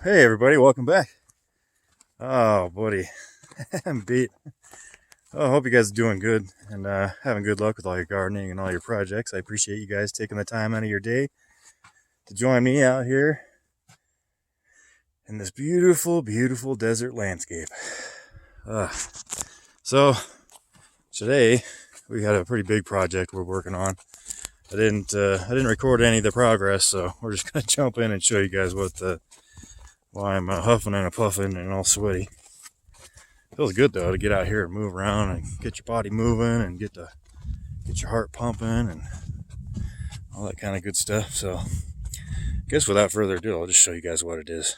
Hey everybody, welcome back. Oh buddy, I'm beat. I hope you guys are doing good and having good luck with all your gardening and all your projects. I appreciate you guys taking the time out of your day to join me out here in this beautiful, beautiful desert landscape. So today we had a pretty big project we're working on. I didn't record any of the progress, so we're just gonna jump in and show you guys why I'm huffing and puffing and all sweaty. Feels good though to get out here and move around and get your body moving and get your heart pumping and all that kind of good stuff. So I guess without further ado, I'll just show you guys what it is.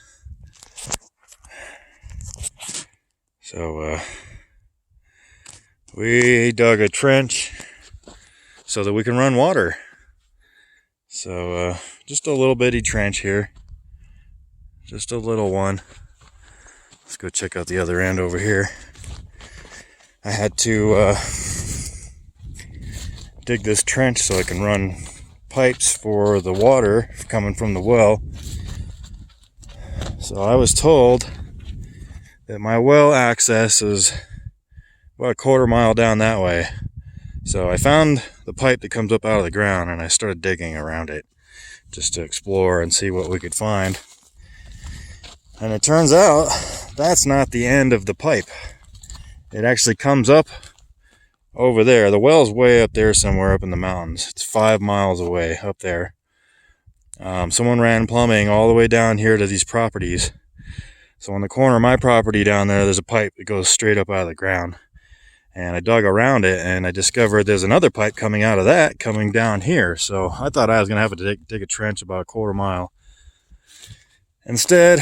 So we dug a trench so that we can run water. So just a little bitty trench here, just a little one. Let's go check out the other end over here. I had to dig this trench so I can run pipes for the water coming from the well. So I was told that my well access is about a quarter mile down that way. So I found the pipe that comes up out of the ground and I started digging around it just to explore and see what we could find. And it turns out that's not the end of the pipe. It actually comes up over there. The well's way up there somewhere up in the mountains. It's 5 miles away up there. Someone ran plumbing all the way down here to these properties. So on the corner of my property down there's a pipe that goes straight up out of the ground. And I dug around it and I discovered there's another pipe coming out of that coming down here. So I thought I was going to have to dig a trench about a quarter mile. Instead,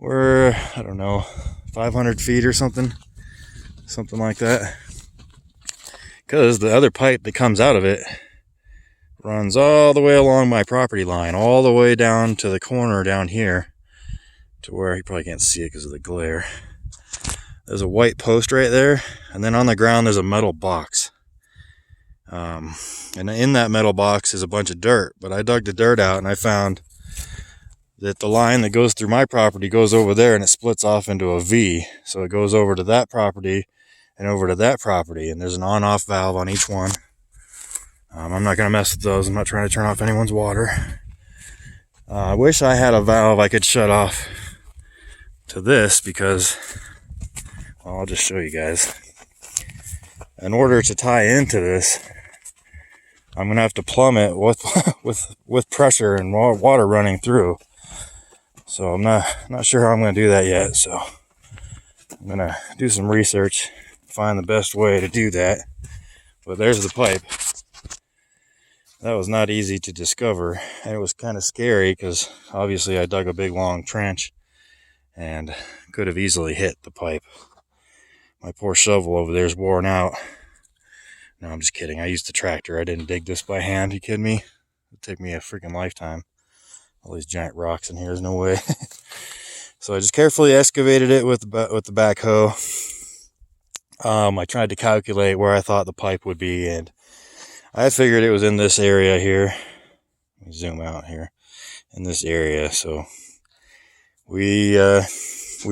we're, I don't know, 500 feet or something like that. Because the other pipe that comes out of it runs all the way along my property line, all the way down to the corner down here, to where you probably can't see it because of the glare. There's a white post right there, and then on the ground there's a metal box. And in that metal box is a bunch of dirt, but I dug the dirt out and I found that the line that goes through my property goes over there and it splits off into a V. So it goes over to that property and over to that property, and there's an on-off valve on each one. I'm not going to mess with those. I'm not trying to turn off anyone's water. I wish I had a valve I could shut off to this because, well, I'll just show you guys. In order to tie into this, I'm going to have to plumb it with pressure and water running through. So I'm not sure how I'm going to do that yet. So I'm going to do some research, find the best way to do that. But there's the pipe. That was not easy to discover, and it was kind of scary because obviously I dug a big long trench and could have easily hit the pipe. My poor shovel over there is worn out. No, I'm just kidding. I used the tractor. I didn't dig this by hand. You kidding me? It'd take me a freaking lifetime. All these giant rocks in here, there's no way. So I just carefully excavated it with the backhoe. I tried to calculate where I thought the pipe would be, and I figured it was in this area here. Let me zoom out here. In this area. So we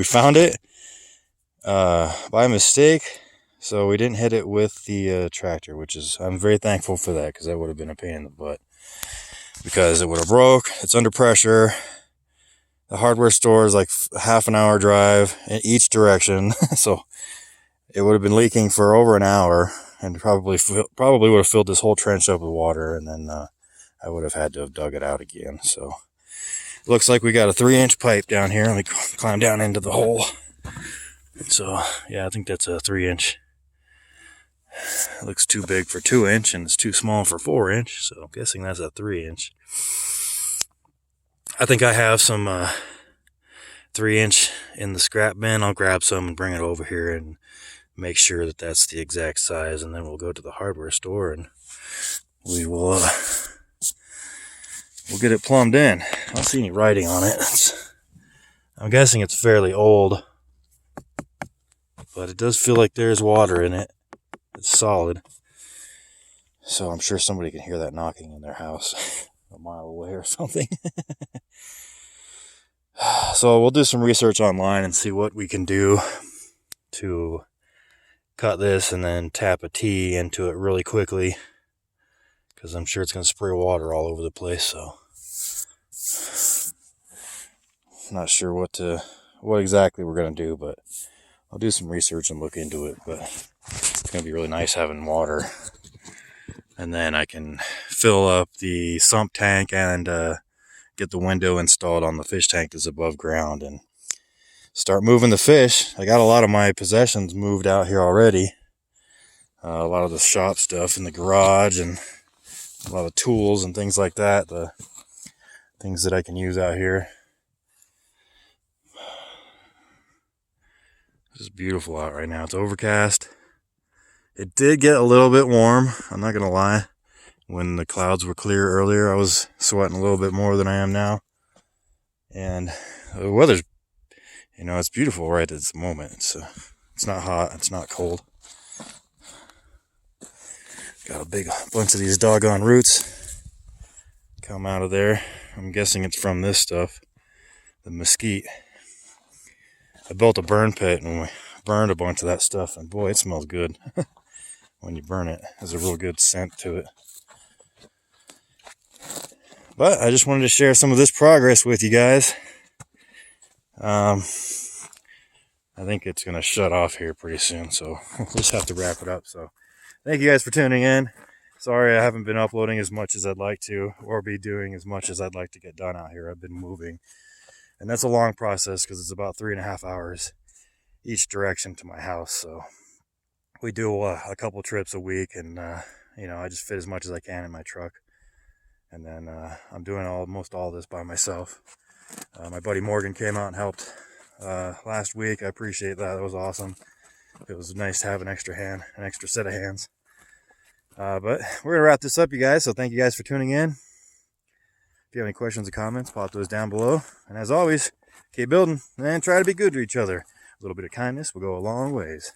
found it by mistake. So we didn't hit it with the tractor, which is, I'm very thankful for that, because that would have been a pain in the butt. Because it would have broke. It's under pressure. The hardware store is like half an hour drive in each direction. So it would have been leaking for over an hour and probably would have filled this whole trench up with water. And then I would have had to have dug it out again. So it looks like we got a 3-inch pipe down here. Let me climb down into the hole. So yeah, I think that's a 3-inch. It looks too big for 2-inch and it's too small for 4-inch, so I'm guessing that's a 3-inch. I think I have some 3-inch in the scrap bin. I'll grab some and bring it over here and make sure that that's the exact size, and then we'll go to the hardware store and we'll get it plumbed in. I don't see any writing on it. I'm guessing it's fairly old, but it does feel like there's water in it. It's solid. So I'm sure somebody can hear that knocking in their house a mile away or something. So we'll do some research online and see what we can do to cut this and then tap a T into it really quickly, because I'm sure it's going to spray water all over the place. So not sure what exactly we're going to do, but I'll do some research and look into it. But it's going to be really nice having water, and then I can fill up the sump tank and get the window installed on the fish tank that's above ground and start moving the fish. I got a lot of my possessions moved out here already. A lot of the shop stuff in the garage and a lot of tools and things like that. The things that I can use out here. It's just beautiful out right now. It's overcast. It did get a little bit warm, I'm not gonna lie. When the clouds were clear earlier, I was sweating a little bit more than I am now. And the weather's, it's beautiful right at this moment. It's not hot, it's not cold. Got a big bunch of these doggone roots come out of there. I'm guessing it's from this stuff, the mesquite. I built a burn pit and we burned a bunch of that stuff, and boy, it smells good. When you burn it, there's a real good scent to it. But I just wanted to share some of this progress with you guys. I think it's going to shut off here pretty soon, so we'll just have to wrap it up. So thank you guys for tuning in. Sorry I haven't been uploading as much as I'd like to, or be doing as much as I'd like to get done out here. I've been moving, and that's a long process because it's about 3.5 hours each direction to my house. So we do a couple trips a week, and I just fit as much as I can in my truck. And then I'm doing almost all this by myself. My buddy Morgan came out and helped last week. I appreciate that. That was awesome. It was nice to have an extra set of hands. But we're gonna wrap this up, you guys. So thank you guys for tuning in. If you have any questions or comments, pop those down below. And as always, keep building and try to be good to each other. A little bit of kindness will go a long ways.